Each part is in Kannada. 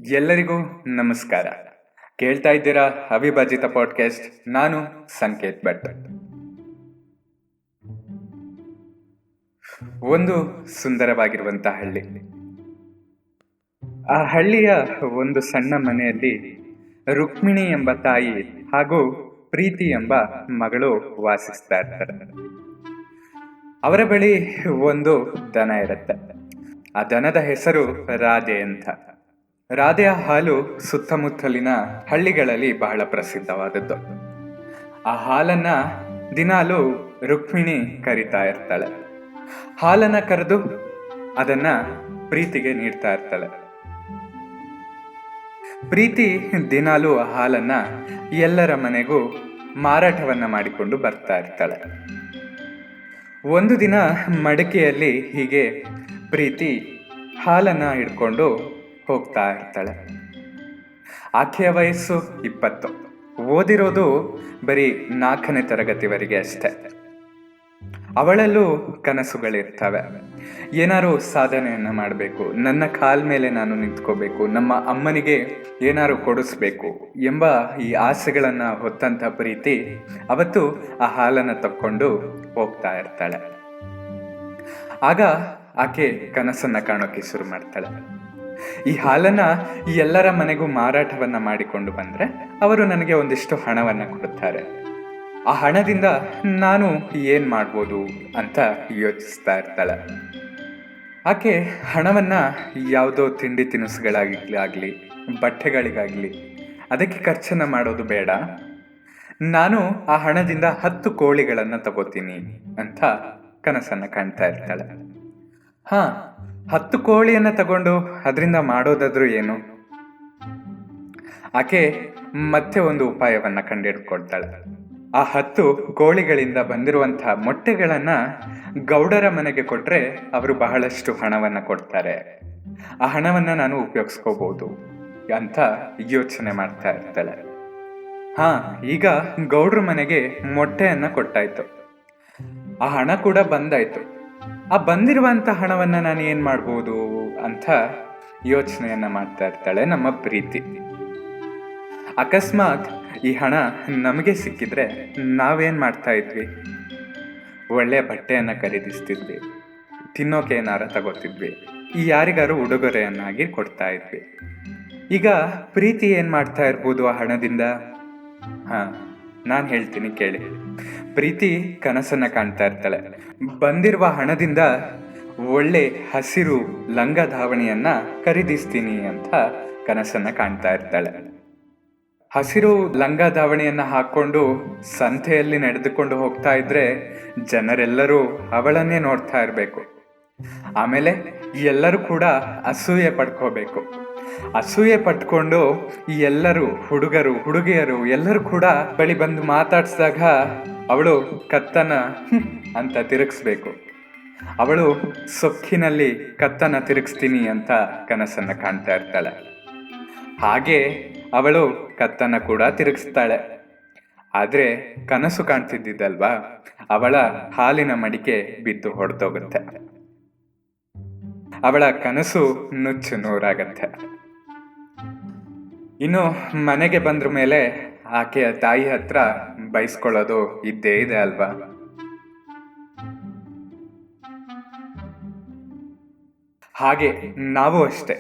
ಎಲ್ಲರಿಗೂ ನಮಸ್ಕಾರ. ಕೇಳ್ತಾ ಇದ್ದೀರಾ ಅವಿಭಾಜಿತ ಪಾಡ್ಕಾಸ್ಟ್. ನಾನು ಸಂಕೇತ್ ಭಟ್. ಒಂದು ಸುಂದರವಾಗಿರುವಂತಹ ಹಳ್ಳಿ. ಆ ಹಳ್ಳಿಯ ಒಂದು ಸಣ್ಣ ಮನೆಯಲ್ಲಿ ರುಕ್ಮಿಣಿ ಎಂಬ ತಾಯಿ ಹಾಗೂ ಪ್ರೀತಿ ಎಂಬ ಮಗಳು ವಾಸಿಸ್ತಾ ಇರ್ತಾರೆ. ಅವರ ಬಳಿ ಒಂದು ದನ ಇರುತ್ತೆ. ಆ ದನದ ಹೆಸರು ರಾಧೆ ಅಂತ. ರಾಧೆಯ ಹಾಲು ಸುತ್ತಮುತ್ತಲಿನ ಹಳ್ಳಿಗಳಲ್ಲಿ ಬಹಳ ಪ್ರಸಿದ್ಧವಾದದ್ದು. ಆ ಹಾಲನ್ನ ದಿನಾಲು ರುಕ್ಮಿಣಿ ಕರಿತಾ ಇರ್ತಾಳೆ. ಹಾಲನ್ನ ಕರೆದು ಅದನ್ನ ಪ್ರೀತಿಗೆ ನೀಡ್ತಾ ಇರ್ತಾಳೆ. ಪ್ರೀತಿ ದಿನಾಲು ಆ ಹಾಲನ್ನ ಎಲ್ಲರ ಮನೆಗೂ ಮಾರಾಟವನ್ನ ಮಾಡಿಕೊಂಡು ಬರ್ತಾ ಇರ್ತಾಳೆ. ಒಂದು ದಿನ ಮಡಿಕೆಯಲ್ಲಿ ಹೀಗೆ ಪ್ರೀತಿ ಹಾಲನ್ನ ಹಿಡ್ಕೊಂಡು ಹೋಗ್ತಾ ಇರ್ತಾಳೆ. ಆಕೆಯ ವಯಸ್ಸು 20. ಓದಿರೋದು ಬರೀ 4ನೇ ತರಗತಿವರೆಗೆ ಅಷ್ಟೆ. ಅವಳಲ್ಲೂ ಕನಸುಗಳಿರ್ತವೆ. ಏನಾರು ಸಾಧನೆಯನ್ನ ಮಾಡಬೇಕು, ನನ್ನ ಕಾಲ ಮೇಲೆ ನಾನು ನಿಂತ್ಕೋಬೇಕು, ನಮ್ಮ ಅಮ್ಮನಿಗೆ ಏನಾರು ಕೊಡಿಸ್ಬೇಕು ಎಂಬ ಈ ಆಸೆಗಳನ್ನ ಹೊತ್ತಂತ ಪ್ರೀತಿ ಅವತ್ತು ಆ ಹಾಲನ್ನ ತಕ್ಕೊಂಡು ಹೋಗ್ತಾ ಇರ್ತಾಳೆ. ಆಗ ಆಕೆ ಕನಸನ್ನ ಕಾಣೋಕೆ ಶುರು ಮಾಡ್ತಾಳೆ. ಈ ಹಾಲನ್ನ ಎಲ್ಲರ ಮನೆಗೂ ಮಾರಾಟವನ್ನ ಮಾಡಿಕೊಂಡು ಬಂದ್ರೆ ಅವರು ನನಗೆ ಒಂದಿಷ್ಟು ಹಣವನ್ನ ಕೊಡುತ್ತಾರೆ. ಆ ಹಣದಿಂದ ನಾನು ಏನ್ ಮಾಡ್ಬೋದು ಅಂತ ಯೋಚಿಸ್ತಾ ಇರ್ತಾಳೆ. ಆಕೆ ಹಣವನ್ನ ಯಾವುದೋ ತಿಂಡಿ ತಿನಿಸುಗಳಾಗ್ಲಿ ಬಟ್ಟೆಗಳಿಗಾಗ್ಲಿ ಅದಕ್ಕೆ ಖರ್ಚನ್ನ ಮಾಡೋದು ಬೇಡ, ನಾನು ಆ ಹಣದಿಂದ 10 ಕೋಳಿಗಳನ್ನ ತಗೋತೀನಿ ಅಂತ ಕನಸನ್ನ ಕಾಣ್ತಾ ಇರ್ತಾಳೆ. 10 ಕೋಳಿಯನ್ನ ತಗೊಂಡು ಅದರಿಂದ ಮಾಡೋದಾದ್ರೂ ಏನು? ಆಕೆ ಮತ್ತೆ ಒಂದು ಉಪಾಯವನ್ನ ಕಂಡುಹಿಡ್ಕೊಳ್ತಾಳೆ. ಆ 10 ಕೋಳಿಗಳಿಂದ ಬಂದಿರುವಂತಹ ಮೊಟ್ಟೆಗಳನ್ನ ಗೌಡರ ಮನೆಗೆ ಕೊಟ್ರೆ ಅವರು ಬಹಳಷ್ಟು ಹಣವನ್ನ ಕೊಡ್ತಾರೆ. ಆ ಹಣವನ್ನ ನಾನು ಉಪಯೋಗಿಸ್ಕೋಬಹುದು ಅಂತ ಯೋಚನೆ ಮಾಡ್ತಾ ಇರ್ತಾಳೆ. ಈಗ ಗೌಡ್ರ ಮನೆಗೆ ಮೊಟ್ಟೆಯನ್ನ ಕೊಟ್ಟಾಯ್ತು. ಆ ಹಣ ಕೂಡ ಬಂದಾಯ್ತು. ಆ ಬಂದಿರುವಂತ ಹಣವನ್ನ ನಾನು ಏನ್ ಮಾಡ್ಬೋದು ಅಂತ ಯೋಚನೆಯನ್ನ ಮಾಡ್ತಾ ಇರ್ತಾಳೆ ನಮ್ಮ ಪ್ರೀತಿ. ಅಕಸ್ಮಾತ್ ಈ ಹಣ ನಮಗೆ ಸಿಕ್ಕಿದ್ರೆ ನಾವೇನ್ ಮಾಡ್ತಾ ಇದ್ವಿ? ಒಳ್ಳೆ ಬಟ್ಟೆಯನ್ನ ಖರೀದಿಸ್ತಿದ್ವಿ, ತಿನ್ನೋಕೆ ಏನಾರ ತಗೋತಿದ್ವಿ, ಯಾರಿಗಾರು ಉಡುಗೊರೆಯನ್ನಾಗಿ ಕೊಡ್ತಾ ಇದ್ವಿ. ಈಗ ಪ್ರೀತಿ ಏನ್ ಮಾಡ್ತಾ ಇರ್ಬೋದು ಆ ಹಣದಿಂದ? ನಾನು ಹೇಳ್ತೀನಿ ಕೇಳಿ. ಪ್ರೀತಿ ಕನಸನ್ನ ಕಾಣ್ತಾ ಇರ್ತಾಳೆ. ಬಂದಿರುವ ಹಣದಿಂದ ಒಳ್ಳೆ ಹಸಿರು ಲಂಗ ಧಾವಣಿಯನ್ನ ಖರೀದಿಸ್ತೀನಿ ಅಂತ ಕನಸನ್ನ ಕಾಣ್ತಾ ಇರ್ತಾಳೆ. ಹಸಿರು ಲಂಗ ಧಾವಣಿಯನ್ನ ಹಾಕೊಂಡು ಸಂತೆಯಲ್ಲಿ ನಡೆದುಕೊಂಡು ಹೋಗ್ತಾ ಇದ್ರೆ ಜನರೆಲ್ಲರೂ ಅವಳನ್ನೇ ನೋಡ್ತಾ ಇರ್ಬೇಕು. ಆಮೇಲೆ ಎಲ್ಲರೂ ಕೂಡ ಅಸೂಯೆ ಪಡ್ಕೋಬೇಕು. ಅಸೂಯೆ ಪಟ್ಕೊಂಡು ಎಲ್ಲರೂ ಹುಡುಗರು ಹುಡುಗಿಯರು ಎಲ್ಲರೂ ಕೂಡ ಬಳಿ ಬಂದು ಮಾತಾಡ್ಸಿದಾಗ ಅವಳು ಕತ್ತನ ಅಂತ ತಿರುಗಿಸ್ಬೇಕು. ಅವಳು ಸೊಕ್ಕಿನಲ್ಲಿ ಕತ್ತನ ತಿರುಗಿಸ್ತೀನಿ ಅಂತ ಕನಸನ್ನ ಕಾಣ್ತಾ ಇರ್ತಾಳೆ. ಹಾಗೆ ಅವಳು ಕತ್ತನ ಕೂಡ ತಿರುಗಿಸ್ತಾಳೆ. ಆದ್ರೆ ಕನಸು ಕಾಣ್ತಿದ್ದಲ್ವಾ, ಅವಳ ಹಾಲಿನ ಮಡಿಕೆ ಬಿದ್ದು ಹೊಡೆದೋಗುತ್ತೆ. ಅವಳ ಕನಸು ನುಚ್ಚು ನೂರಾಗತ್ತೆ. ಇನ್ನು ಮನೆಗೆ ಬಂದ್ರ ಮೇಲೆ ಆಕೆಯ ತಾಯಿ ಹತ್ರ ಬಯಸ್ಕೊಳ್ಳೋದು ಇದ್ದೇ ಇದೆ ಅಲ್ವಾ? ಹಾಗೆ ನಾವು ಅಷ್ಟೇ.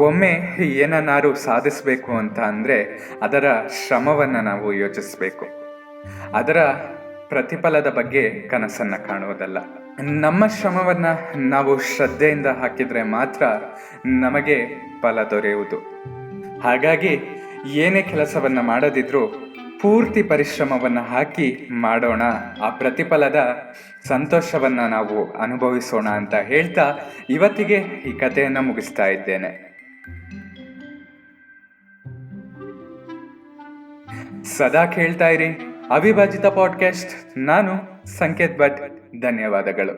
ಒಮ್ಮೆ ಏನನ್ನಾರು ಸಾಧಿಸ್ಬೇಕು ಅಂತ ಅಂದ್ರೆ ಅದರ ಶ್ರಮವನ್ನ ನಾವು ಯೋಚಿಸ್ಬೇಕು. ಅದರ ಪ್ರತಿಫಲದ ಬಗ್ಗೆ ಕನಸನ್ನ ಕಾಣುವುದಲ್ಲ. ನಮ್ಮ ಶ್ರಮವನ್ನ ನಾವು ಶ್ರದ್ಧೆಯಿಂದ ಹಾಕಿದ್ರೆ ಮಾತ್ರ ನಮಗೆ ಫಲ ದೊರೆಯುವುದು. ಹಾಗಾಗಿ ಏನೇ ಕೆಲಸವನ್ನ ಮಾಡದಿದ್ರೂ ಪೂರ್ತಿ ಪರಿಶ್ರಮವನ್ನ ಹಾಕಿ ಮಾಡೋಣ, ಆ ಪ್ರತಿಫಲದ ಸಂತೋಷವನ್ನ ನಾವು ಅನುಭವಿಸೋಣ ಅಂತ ಹೇಳ್ತಾ ಇವತ್ತಿಗೆ ಈ ಕಥೆಯನ್ನ ಮುಗಿಸ್ತಾ ಇದ್ದೇನೆ. ಸದಾ ಕೇಳ್ತಾ ಇರಿ ಅವಿಭಾಜಿತ ಪಾಡ್ಕಾಸ್ಟ್. ನಾನು ಸಂಕೇತ್ ಭಟ್. ಧನ್ಯವಾದಗಳು.